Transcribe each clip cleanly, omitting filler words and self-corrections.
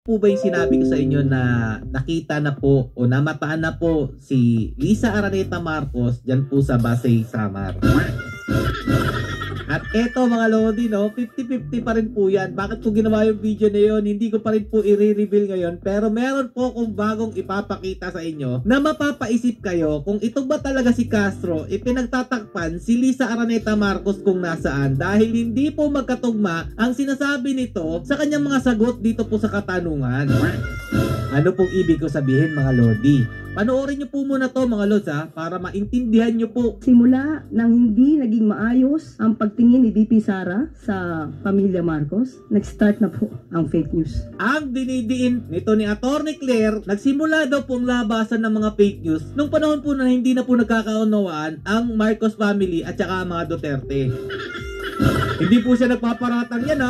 Po ba yung sinabi ko sa inyo na nakita na po o namataan na po si Liza Araneta Marcos dyan po sa Pasay, Samar? At eto mga Lodi, no, 50-50 pa rin po yan. Bakit ko ginawa yung video na yun? Hindi ko pa rin po i-reveal ngayon. Pero meron po akong bagong ipapakita sa inyo na mapapaisip kayo kung ito ba talaga si Castro ipinagtatakpan si Liza Araneta Marcos kung nasaan, dahil hindi po magkatugma ang sinasabi nito sa kanyang mga sagot dito po sa katanungan. Ano pong ibig ko sabihin mga Lodi? Panoorin nyo po muna to mga Lods para maintindihan nyo po. Simula nang hindi naging maayos ang pagtingin ni VP Sara sa pamilya Marcos, nag-start na po ang fake news. Ang dinidiin nito ni Attorney Claire, nagsimula daw pong labasan ng mga fake news nung panahon po na hindi na po nagkakaunawaan ang Marcos family at saka mga Duterte. Hindi po siya nagpaparatang yan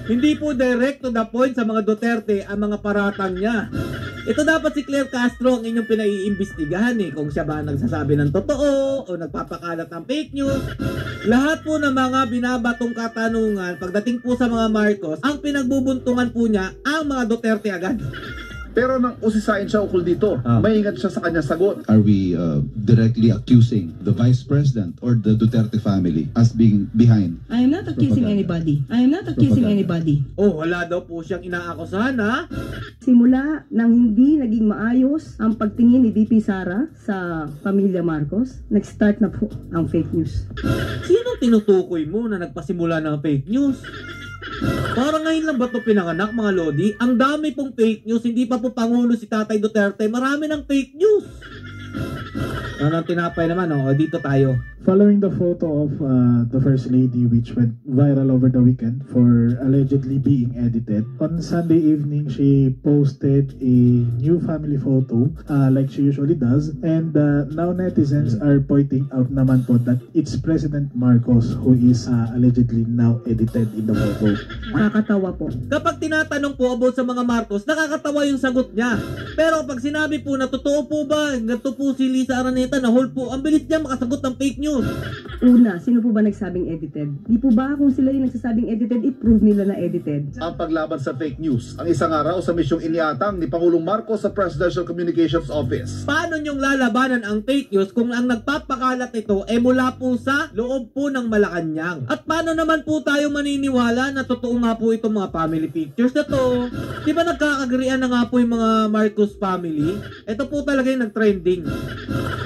Hindi po direct to the point sa mga Duterte ang mga paratang niya. Ito dapat si Claire Castro ang inyong pinaiimbestigahan kung siya ba nagsasabi ng totoo o nagpapakalat ng fake news. Lahat po ng mga binabatong katanungan pagdating po sa mga Marcos, ang pinagbubuntungan po niya ang mga Duterte agad. Pero nang usisain siya ukol dito, maingat siya sa kanyang sagot. Are we directly accusing the Vice President or the Duterte family as being behind? I am not accusing anybody. I am not accusing anybody. Oh, wala daw po siyang inaakusahan Simula nang hindi naging maayos ang pagtingin ni VP Sara sa pamilya Marcos, nag-start na po ang fake news. Sino tinutukoy mo na nagpasimula ng fake news? Parang ngayon lang ba ito pinanganak mga Lodi? Ang dami pong fake news, hindi pa po Pangulo si Tatay Duterte, marami ng fake news. Ano tinapay naman, dito tayo. Following the photo of the First Lady which went viral over the weekend for allegedly being edited, on Sunday evening she posted a new family photo like she usually does, and now netizens are pointing out naman po that it's President Marcos who is allegedly now edited in the photo. Nakakatawa po. Kapag tinatanong po about sa mga Marcos, nakakatawa yung sagot niya. Pero pag sinabi po na totoo po ba, ganito po si Liza Araneta na hold po, ang bilis niya makasagot ng fake news. Una, sino po ba nagsabing edited? Di po ba kung sila yung nagsasabing edited, i-prove nila na edited? Ang paglaban sa fake news, ang isang araw sa misyong iniatang ni Pangulong Marcos sa Presidential Communications Office. Paano niyong lalabanan ang fake news kung ang nagpapakalat ito mula po sa loob po ng Malacanang? At paano naman po tayo maniniwala na totoo nga po itong mga family pictures na to? Di ba nagkakagrian na nga po yung mga Marcos family? Ito po talaga yung nag-trending.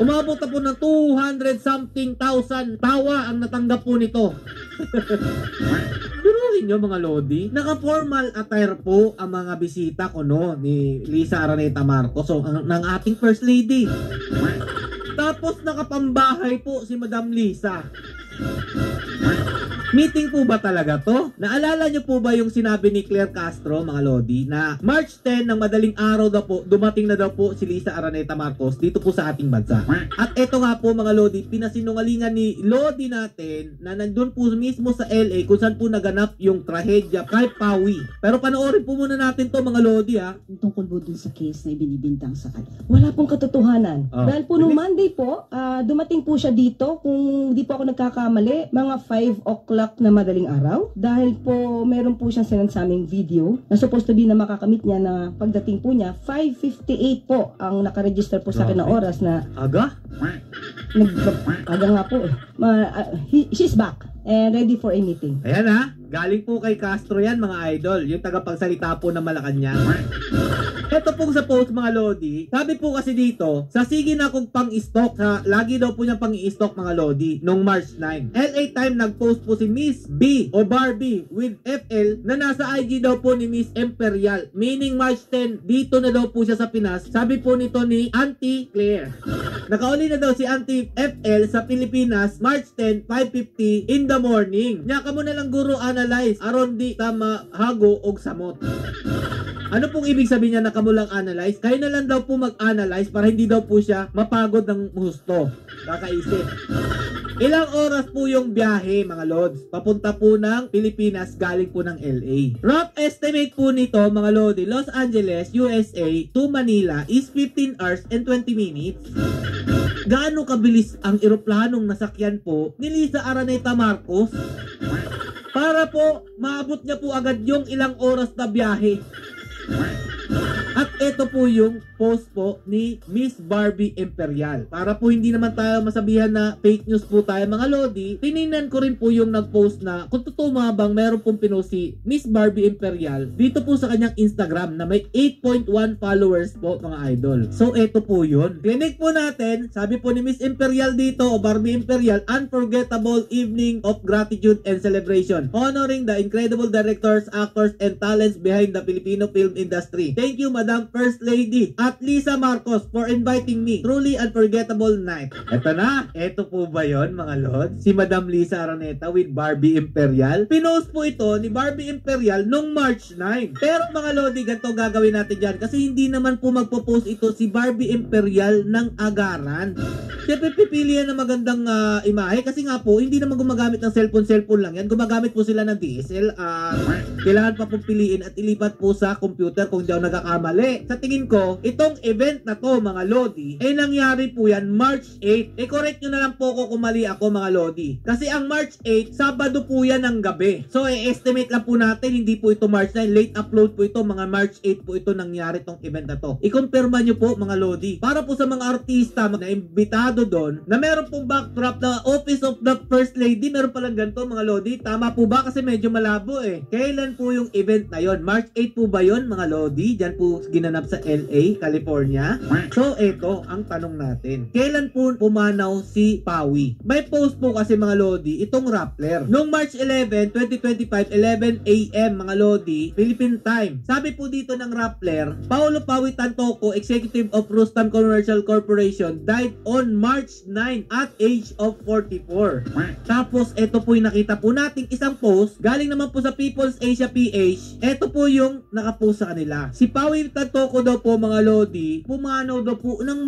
Umabot na po ng 200 something thousand tawa ang natanggap po nito. Biruin nyo mga Lodi, naka-formal attire po ang mga bisita ni Liza Araneta Marcos, ng ating First Lady. Tapos nakapambahay po si Madam Liza. Meeting po ba talaga to? Naalala nyo po ba yung sinabi ni Claire Castro mga Lodi na March 10 ng madaling araw daw po, dumating na daw po si Liza Araneta Marcos dito po sa ating bansa. At eto nga po mga Lodi, pinasinungalingan ni Lodi natin na nandun po mismo sa LA kung saan po naganap yung trahedya kay Pawi. Pero panoorin po muna natin to mga Lodi Tungkol po dun sa case na ibinibintang sa kanya. Wala pong katotohanan. Dahil po nung Monday po, dumating po siya dito, kung di po ako nagkakamali, mga 5 o'clock na madaling araw, dahil po meron po siyang sinansaming video na supposed to be na makakamit niya na pagdating po niya 5:58 po ang nakaregister po sa akin na oras na aga? Aga nga po she's back and ready for a meeting. Ayan galing po kay Castro yan mga idol, yung tagapagsalita po ng Malacanang. Ito pong sa post mga Lodi, sabi po kasi dito, sige na akong pang-stock, lagi daw po niyang pang-i-stock mga Lodi, nung March 9. LA Time nag-post po si Miss B o Barbie with FL na nasa IG daw po ni Miss Imperial, meaning March 10, dito na daw po siya sa Pinas. Sabi po nito ni Auntie Claire. Nakauli na daw si Auntie FL sa Pilipinas, March 10, 5:50 in the morning. Nya kamo na lang guro analyze, aron di tama hago og samot. Ano pong ibig sabihin niya na kamulang analyze? Kayo na lang daw po mag-analyze para hindi daw po siya mapagod ng husto. Kakaisip. Ilang oras po yung biyahe mga Lods? Papunta po ng Pilipinas galing po ng LA. Rough estimate po nito mga Lodi, Los Angeles, USA to Manila is 15 hours and 20 minutes. Gaano kabilis ang eroplanong nasakyan po ni Liza Araneta Marcos? Para po maabot niya po agad yung ilang oras na biyahe. ito po yung post po ni Miss Barbie Imperial. Para po hindi naman tayo masabihan na fake news po tayo mga lodi, tinignan ko rin po yung nag-post na kung totoo mga bang meron pong pinost si Miss Barbie Imperial dito po sa kanyang Instagram na may 8.1 followers po mga idol. So ito po yun. Clinic po natin, sabi po ni Miss Imperial dito o Barbie Imperial, unforgettable evening of gratitude and celebration honoring the incredible directors, actors, and talents behind the Filipino film industry. Thank you Madam First Lady at Lisa Marcos for inviting me. Truly unforgettable night. Eto na, eto po ba yun mga lord? Si Madam Lisa Araneta with Barbie Imperial. Pinost po ito ni Barbie Imperial nung March 9. Pero mga lodi, ganito gagawin natin dyan kasi hindi naman po magpo-post ito si Barbie Imperial ng agaran. Siyempre pipili yan ng magandang imahe kasi nga po hindi naman gumagamit ng cellphone lang yan. Gumagamit po sila ng DSLR. Kailangan pa pong piliin at ilipat po sa computer kung di ako nagkakamali. Sa tingin ko, itong event na to mga lodi, nangyari po yan March 8. Correct nyo na lang po ko kung mali ako mga lodi. Kasi ang March 8, Sabado po yan ng gabi. So estimate lang po natin, hindi po ito March 9. Late upload po ito, mga March 8 po ito nangyari tong event na to. I-confirma nyo po mga lodi. Para po sa mga artista na imbitado doon, na meron pong backdrop na Office of the First Lady, meron palang ganito mga lodi. Tama po ba? Kasi medyo malabo Kailan po yung event na yon? March 8 po ba yon mga lodi? Diyan po ginanap sa LA, California. So ito ang tanong natin. Kailan po pumanaw si Pawi? May post po kasi mga lodi itong Rappler. Noong March 11, 2025, 11 AM mga lodi, Philippine time. Sabi po dito ng Rappler, Paolo Pawi Tantoco, Executive of Rustam Commercial Corporation, died on March 9 at age of 44. Tapos ito po yung nakita po nating isang post galing naman po sa People's Asia PH. Ito po yung nakapost sa kanila. Si Pawi Tantoco daw po mga lodi, pumanaw daw po ng